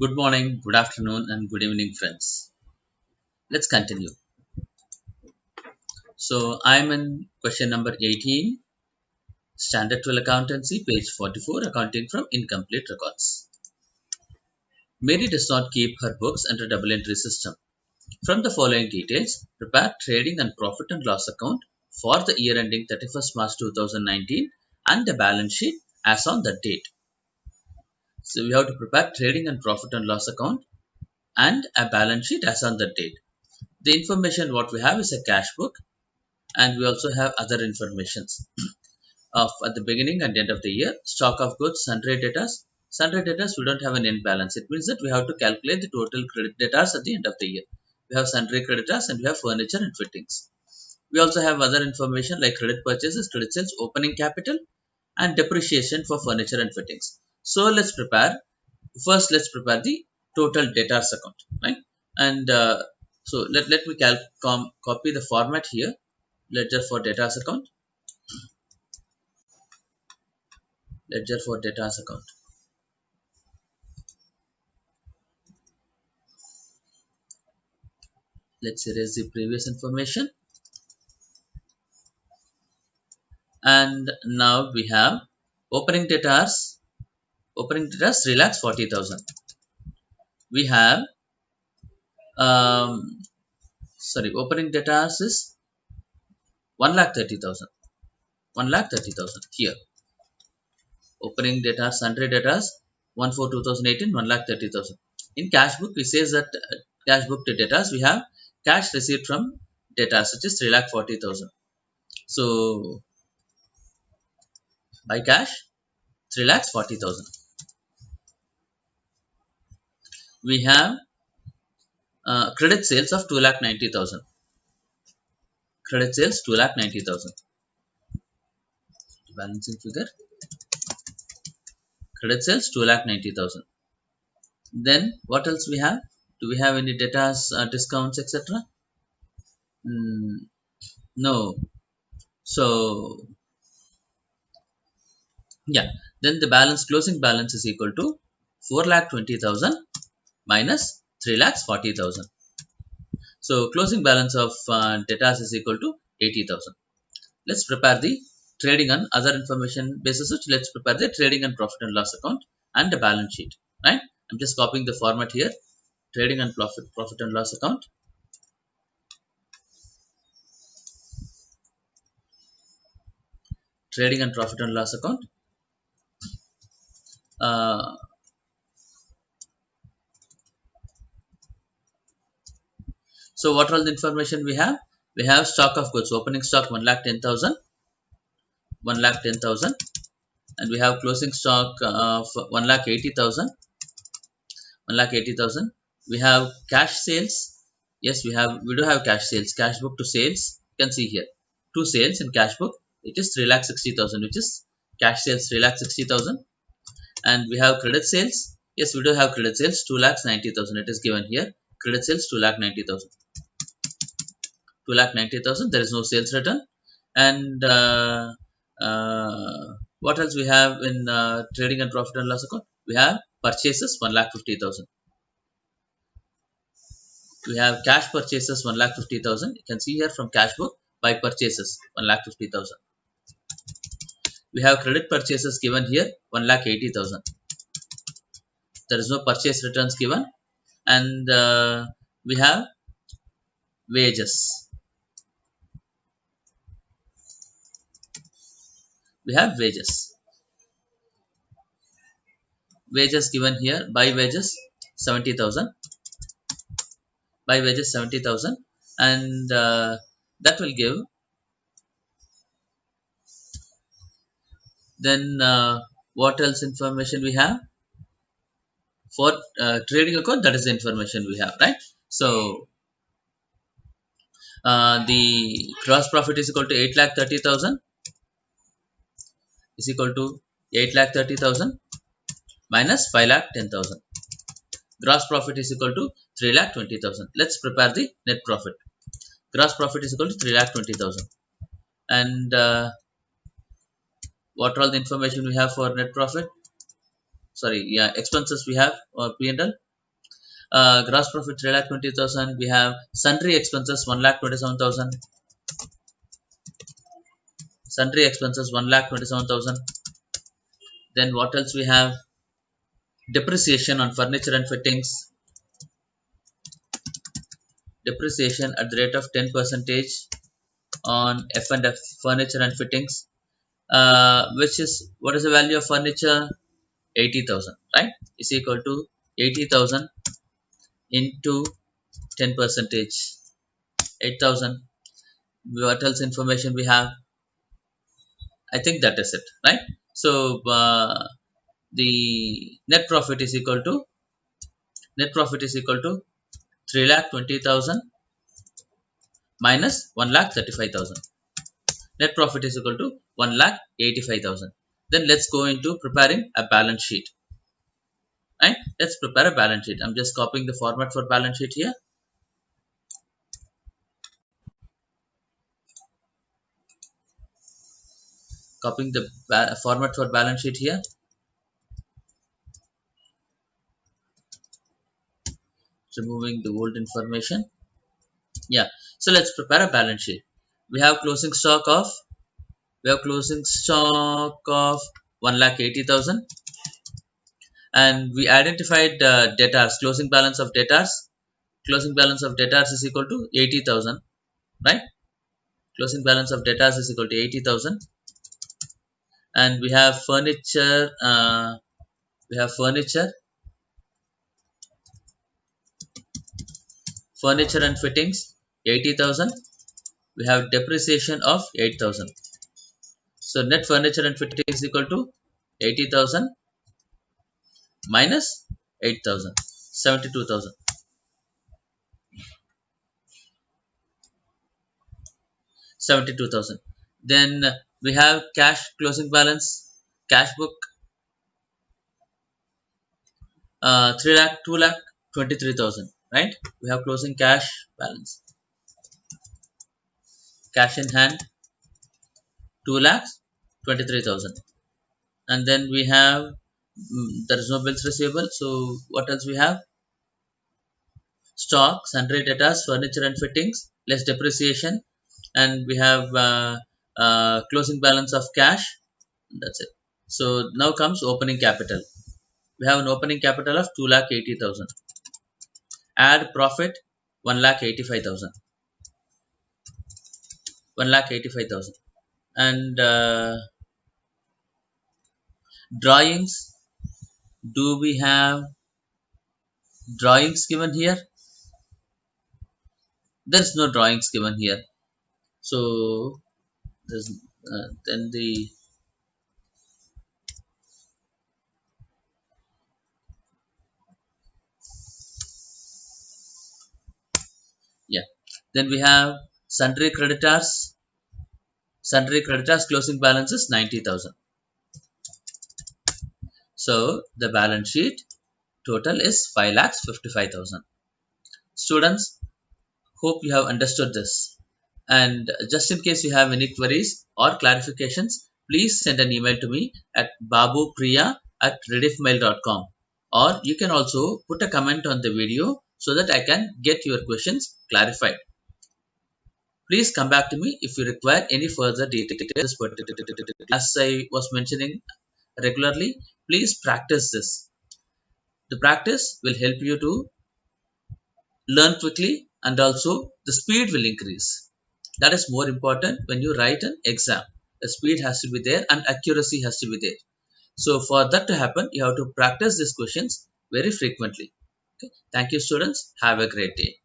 Good morning, good afternoon, and good evening, friends. Let's continue. So, I'm in question number 18, Standard 12 Accountancy, page 44, Accounting from Incomplete Records. Mary does not keep her books under double entry system. From the following details, prepare trading and profit and loss account for the year ending 31st March 2019 and the balance sheet as on that date. So, we have to prepare trading and profit and loss account and a balance sheet as on that date. The information what we have is a cash book, and we also have other informations of at the beginning and end of the year, stock of goods, sundry debtors. We don't have an end balance. It means that we have to calculate the total credit debtors at the end of the year. We have sundry creditors and we have furniture and fittings. We also have other information like credit purchases, credit sales, opening capital, and depreciation for furniture and fittings. So let's prepare the total debtors account, right? And so let me copy the format here. Ledger for debtors account, ledger for debtors account. Let's erase the previous information. And now we have opening debtors. Opening debtors relax 40,000. We have um, opening debtors is 1,30,000. 1,30,000 here. Opening debtors, sundry debtors 1/4/2018, 1,30,000. In cash book, we say that cash book to debtors we have cash received from debtors, which is 3,40,000. So by cash 3,40,000. We have credit sales of 2,90,000. Credit sales 2,90,000. Balancing figure. Credit sales 2,90,000. Then what else we have? Do we have any debtors, discounts, etc.? No. So yeah. Then the closing balance is equal to 4,20,000 minus 3,40,000. So closing balance of debtors is equal to 80,000. Let's prepare the trading and other information basis which let's prepare the trading and profit and loss account and the balance sheet, right? I'm just copying the format here. Trading and profit and loss account. Trading and profit and loss account. uh, so what all the information we have? We have stock of goods, opening stock 1,10,000, 1,10,000, and we have closing stock of 1,80,000, 1,80,000. We have cash sales. Yes, we do have cash sales. Cash book to sales. You can see here two sales in cash book. It is 3,60,000, which is cash sales 3,60,000. And we have credit sales. Yes, we do have credit sales 2,90,000. It is given here. Credit sales 2,90,000. 2,90,000. There is no sales return. And what else we have in trading and profit and loss account? We have purchases 1,50,000. We have cash purchases 1,50,000. You can see here from cash book by purchases 1,50,000. We have credit purchases given here 1,80,000. There is no purchase returns given. And we have wages. We have wages. Wages given here by wages 70,000. By wages 70,000. And that will give. Then what else information we have? For trading account, that is the information we have, right? So the gross profit is equal to 8,30,000 is equal to 8,30,000 minus 5,10,000. Gross profit is equal to 3,20,000. Let's prepare the net profit. Gross profit is equal to 3,20,000. And what all the information we have for net profit? Sorry, yeah, expenses we have or P&L. Gross profit 3,20,000. We have sundry expenses 1,27,000. Sundry expenses 1,27,000. Then what else we have? Depreciation on furniture and fittings. Depreciation at the rate of 10% on F&F, furniture and fittings. Which is, what is the value of furniture? 80,000, right? Is equal to 80,000 into 10%, 8,000. What else information we have? I think that is it, right? So the net profit is equal to 3,20,000 minus 1,35,000. Net profit is equal to 1,85,000. Then let's go into preparing a balance sheet. Right? Let's prepare a balance sheet. I'm just copying the format for balance sheet here. Copying the format for balance sheet here. Removing the old information. Yeah. So let's prepare a balance sheet. We have closing stock of 1,80,000, and we identified debtors. Closing balance of debtors. Closing balance of debtors is equal to 80,000, right? Closing balance of debtors is equal to 80,000, and we have furniture. Furniture and fittings 80,000. We have depreciation of 8,000. So net furniture and fittings is equal to 80,000 minus 8,000, 72,000. 72,000. Then we have cash closing balance, cash book 3 lakh, 2 lakh, 23,000. Right? We have closing cash balance, cash in hand 2 lakhs 23,000. And then we have there is no bills receivable. So what else we have? Stock, sundry debtors, furniture and fittings, less depreciation, and we have closing balance of cash. That's it. So now comes opening capital. We have an opening capital of 2,80,000. Add profit 1,85,000. 1,85,000. And drawings. Do we have drawings given here? There is no drawings given here. So there's then the yeah. Then we have sundry creditors. Sundry creditors closing balance is 90,000. So the balance sheet total is 5,55,000. Students, hope you have understood this. And just in case you have any queries or clarifications, please send an email to me at babupriya@rediffmail.com, or you can also put a comment on the video so that I can get your questions clarified. Please come back to me if you require any further details. As I was mentioning regularly, please practice this. The practice will help you to learn quickly, and also the speed will increase. That is more important when you write an exam. The speed has to be there and accuracy has to be there. So for that to happen, you have to practice these questions very frequently. Okay. Thank you, students. Have a great day.